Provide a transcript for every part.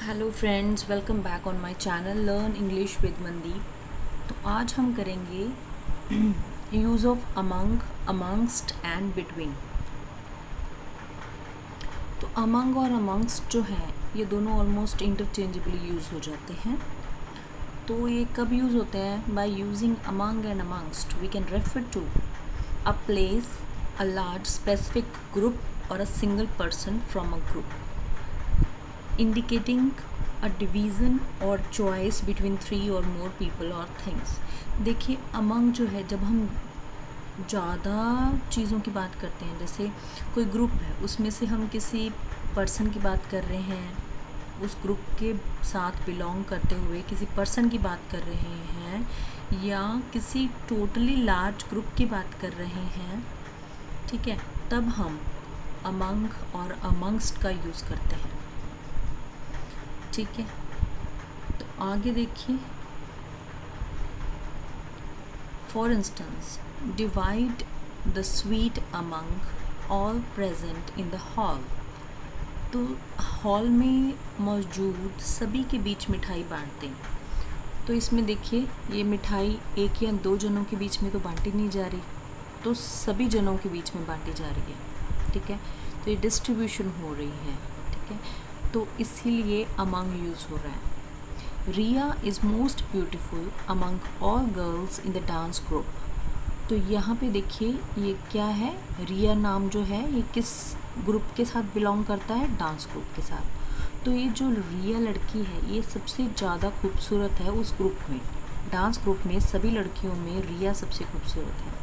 Hello friends, welcome back on my channel learn English with Mandeep. तो आज हम करेंगे use of among, amongst and between. तो among और अमंगस्ट जो है ये दोनों ऑलमोस्ट इंटरचेंजेबली यूज़ हो जाते हैं। तो ये कब यूज़ होते हैं? By using among and amongst we can refer to a place, a large specific group or a single person from a group, indicating a division or choice between three or more people or things। देखिए among जो है, जब हम ज़्यादा चीज़ों की बात करते हैं, जैसे कोई ग्रुप है उसमें से हम किसी पर्सन की बात कर रहे हैं, उस ग्रुप के साथ बिलोंग करते हुए किसी पर्सन की बात कर रहे हैं, या किसी टोटली लार्ज ग्रुप की बात कर रहे हैं, ठीक है, तब हम among और amongst का यूज़ करते हैं। ठीक है, तो आगे देखिए। For instance, divide the sweet among all present in the hall. तो हॉल में मौजूद सभी के बीच मिठाई बांट दें। तो इसमें देखिए, ये मिठाई एक या दो जनों के बीच में तो बांटी नहीं जा रही, तो सभी जनों के बीच में बांटी जा रही है। ठीक है, तो ये डिस्ट्रीब्यूशन हो रही है। ठीक है, तो इसीलिए अमंग यूज़ हो रहा है। Riya is most beautiful among all girls in the dance group. तो यहाँ पे देखिए ये क्या है, रिया नाम जो है ये किस ग्रुप के साथ बिलोंग करता है? डांस ग्रुप के साथ। तो ये जो रिया लड़की है ये सबसे ज़्यादा खूबसूरत है उस ग्रुप में। डांस ग्रुप में सभी लड़कियों में रिया सबसे खूबसूरत है।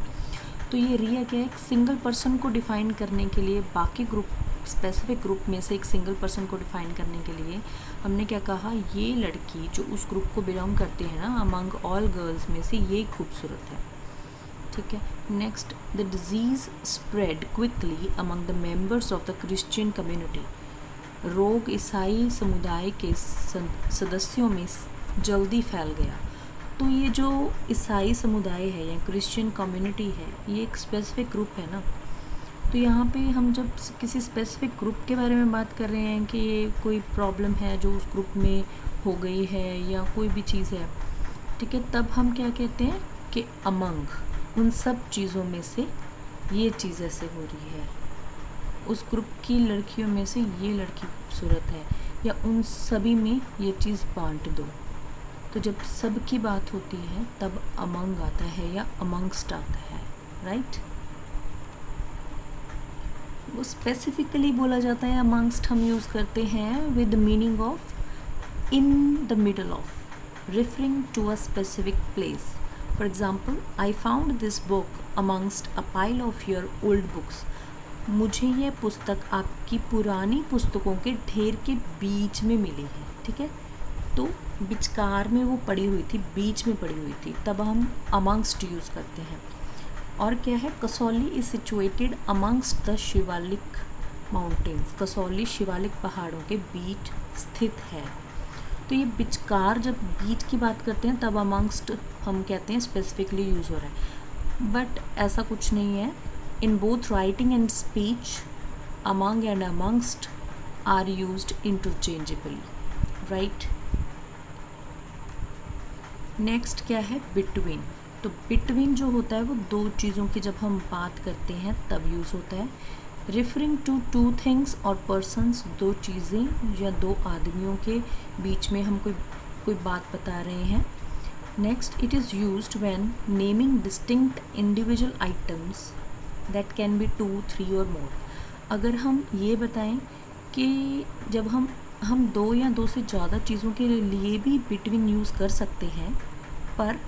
तो ये रिया क्या है, एक सिंगल पर्सन को डिफ़ाइन करने के लिए, बाकी ग्रुप स्पेसिफिक ग्रुप में से एक सिंगल पर्सन को डिफ़ाइन करने के लिए हमने क्या कहा, ये लड़की जो उस ग्रुप को बिलोंग करती है ना, अमंग ऑल गर्ल्स में से ये खूबसूरत है। ठीक है, next, the disease spread quickly among the members of the Christian community. रोग ईसाई समुदाय के सदस्यों में जल्दी फैल गया। तो ये जो ईसाई समुदाय है या क्रिश्चियन कम्युनिटी है, ये एक स्पेसिफिक ग्रुप है ना। तो यहाँ पे हम जब किसी स्पेसिफिक ग्रुप के बारे में बात कर रहे हैं कि ये कोई प्रॉब्लम है जो उस ग्रुप में हो गई है या कोई भी चीज़ है, ठीक है, तब हम क्या कहते हैं कि अमंग उन सब चीज़ों में से ये चीज़ ऐसे हो रही है, उस ग्रुप की लड़कियों में से ये लड़की खूबसूरत है, या उन सभी में ये चीज़ बांट दो। तो जब सब की बात होती है तब अमंग आता है या अमंगस्ट आता है, राइट। वो स्पेसिफिकली बोला जाता है अमंगस्ट हम यूज़ करते हैं with meaning of in the middle of, referring to a specific place. For example, I found this book amongst a pile of your old books. मुझे यह पुस्तक आपकी पुरानी पुस्तकों के ढेर के बीच में मिली है। ठीक है, तो बिचकार में वो पड़ी हुई थी, बीच में पड़ी हुई थी, तब हम अमंगस्ट यूज़ करते हैं। और क्या है, Kasauli is situated amongst the Shivalik mountains. Kasauli Shivalik पहाड़ों के बीच स्थित है। तो ये बिचकार, जब बीच की बात करते हैं तब अमंगस्ट हम कहते हैं स्पेसिफिकली यूज़ हो रहा है, बट ऐसा कुछ नहीं है। In both writing and speech among and amongst are used interchangeably, right. Next क्या है, बिटवीन। तो बिटवीन जो होता है वो दो चीज़ों की जब हम बात करते हैं तब यूज़ होता है, रेफरिंग टू टू थिंग्स और पर्सन्स, दो चीज़ें या दो आदमियों के बीच में हम कोई बात बता रहे हैं। Next, it is used when naming distinct individual items that can be 2, 3 और मोर। अगर हम ये बताएं कि जब हम दो या दो से ज़्यादा चीज़ों के लिए भी बिटवीन यूज़ कर सकते हैं, पर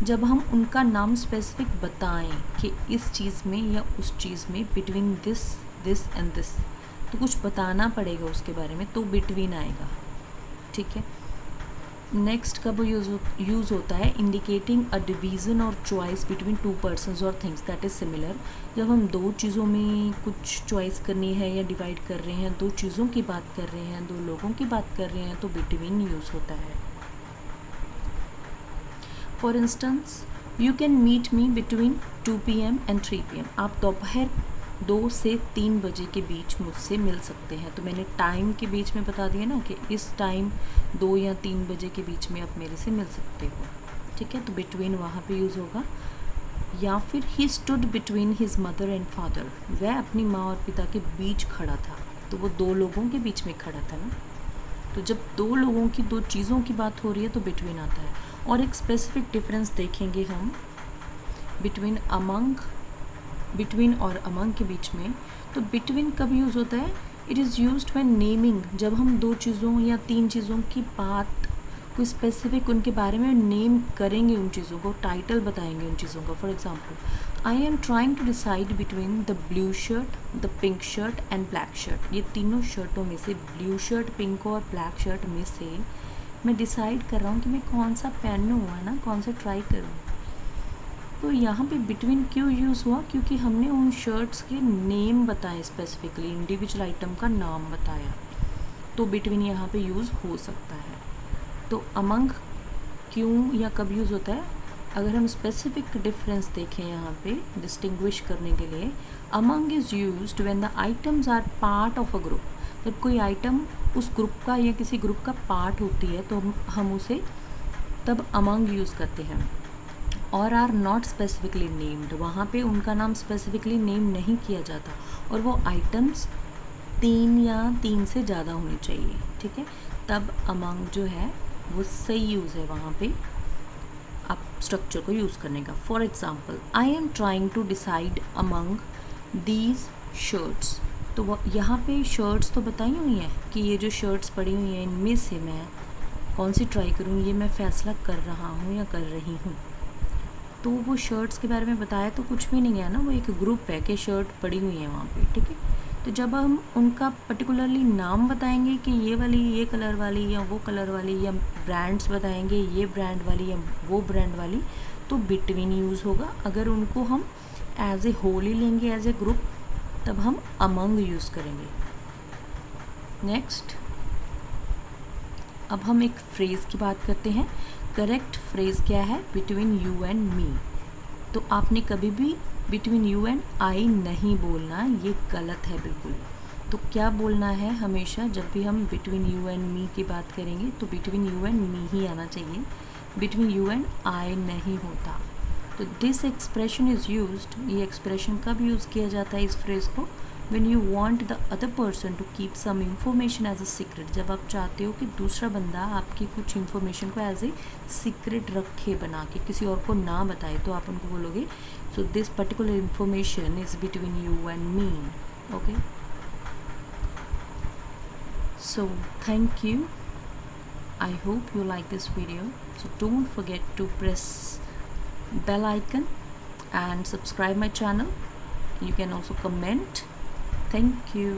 जब हम उनका नाम स्पेसिफिक बताएं कि इस चीज़ में या उस चीज़ में between this this and this, तो कुछ बताना पड़ेगा उसके बारे में, तो बिटवीन आएगा। ठीक है, नेक्स्ट कब यूज़ होता है, इंडिकेटिंग अ डिवीज़न और चॉइस बिटवीन टू पर्सन्स और थिंग्स दैट इज़ सिमिलर। जब हम दो चीज़ों में कुछ चॉइस करनी है या डिवाइड कर रहे हैं, दो चीज़ों की बात कर रहे हैं, दो लोगों की बात कर रहे हैं, तो बिटवीन यूज़ होता है। For instance, you can meet me between 2 PM and 3 PM। आप दोपहर 2 से 3 बजे के बीच मुझसे मिल सकते हैं। तो मैंने टाइम के बीच में बता दिया ना कि इस टाइम 2 या 3 बजे के बीच में आप मेरे से मिल सकते हो, ठीक है। तो बिटवीन वहाँ पे यूज़ होगा। या फिर he stood between his mother and father, वह अपनी माँ और पिता के बीच खड़ा था। तो वो 2 लोगों के बीच में खड़ा था ना। तो जब 2 लोगों की 2 चीज़ों की बात हो रही है तो बिटवीन आता है। और एक स्पेसिफिक डिफरेंस देखेंगे हम बिटवीन और अमंग के बीच में। तो बिटवीन कब यूज़ होता है? It is used when naming, जब हम 2 चीज़ों या 3 चीज़ों की बात, कोई स्पेसिफिक उनके बारे में नेम करेंगे, उन चीज़ों को टाइटल बताएंगे उन चीज़ों का। For example, I am trying to decide between the blue shirt, the pink shirt and black shirt. ये तीनों शर्टों में से ब्लू शर्ट, पिंक और ब्लैक शर्ट में से मैं डिसाइड कर रहा हूँ कि मैं कौन सा पहनूँ, है ना, कौन सा ट्राई करूँ। तो यहाँ पे बिटवीन क्यों यूज़ हुआ? क्योंकि हमने उन शर्ट्स के नेम बताए, स्पेसिफिकली इंडिविजुअल आइटम का नाम बताया, तो बिटवीन यहाँ पे यूज़ हो सकता है। तो अमंग क्यों या कब यूज़ होता है? अगर हम स्पेसिफिक डिफरेंस देखें यहाँ पे डिस्टिंग्विश करने के लिए, among is used when the items are part of a group. जब कोई आइटम उस ग्रुप का या किसी ग्रुप का पार्ट होती है तो हम उसे तब अमंग यूज़ करते हैं। और आर नॉट स्पेसिफिकली नेम्ड, वहाँ पे उनका नाम स्पेसिफिकली नेम नहीं किया जाता, और वो आइटम्स 3 या 3 से ज़्यादा होनी चाहिए, ठीक है। तब अमंग जो है वो सही यूज़ है वहाँ पे आप स्ट्रक्चर को यूज़ करने का। For example, I am trying to decide among these shirts. तो वो यहाँ पे शर्ट्स तो बताई हुई हैं कि ये जो शर्ट्स पड़ी हुई हैं इनमें से मैं कौन सी ट्राई करूँ, ये मैं फ़ैसला कर रहा हूँ या कर रही हूँ। तो वो शर्ट्स के बारे में बताया तो कुछ भी नहीं है ना, वो एक ग्रुप है कि शर्ट पड़ी हुई है वहाँ पे, ठीक है। तो जब हम उनका पर्टिकुलरली नाम बताएंगे कि ये वाली, ये कलर वाली या वो कलर वाली, या ब्रांड्स बताएंगे ये ब्रांड वाली या वो ब्रांड वाली, तो बिटवीन यूज़ होगा। अगर उनको हम एज ए होल ही लेंगे, एज ए ग्रुप, तब हम अमंग यूज़ करेंगे। नेक्स्ट, अब हम एक फ्रेज़ की बात करते हैं। करेक्ट फ्रेज़ क्या है? Between you and me. तो आपने कभी भी बिटवीन यू एंड आई नहीं बोलना, ये गलत है बिल्कुल। तो क्या बोलना है? हमेशा जब भी हम बिटवीन यू एंड मी की बात करेंगे तो बिटवीन यू एंड मी ही आना चाहिए, बिटवीन यू एंड आई नहीं होता। तो दिस एक्सप्रेशन इज़ यूज्ड, ये एक्सप्रेशन कब यूज़ किया जाता है इस फ्रेज़ को? when you want the other person to keep some information as a secret, जब आप चाहते हो कि दूसरा बंदा आपकी कुछ इन्फॉर्मेशन को एज ए सीक्रेट रखे, बना के किसी और को ना बताए, तो आप उनको बोलोगे so this particular information is between you and me. Okay, so thank you, I hope you like this video, so don't forget to press bell icon and subscribe my channel. You can also comment. Thank you.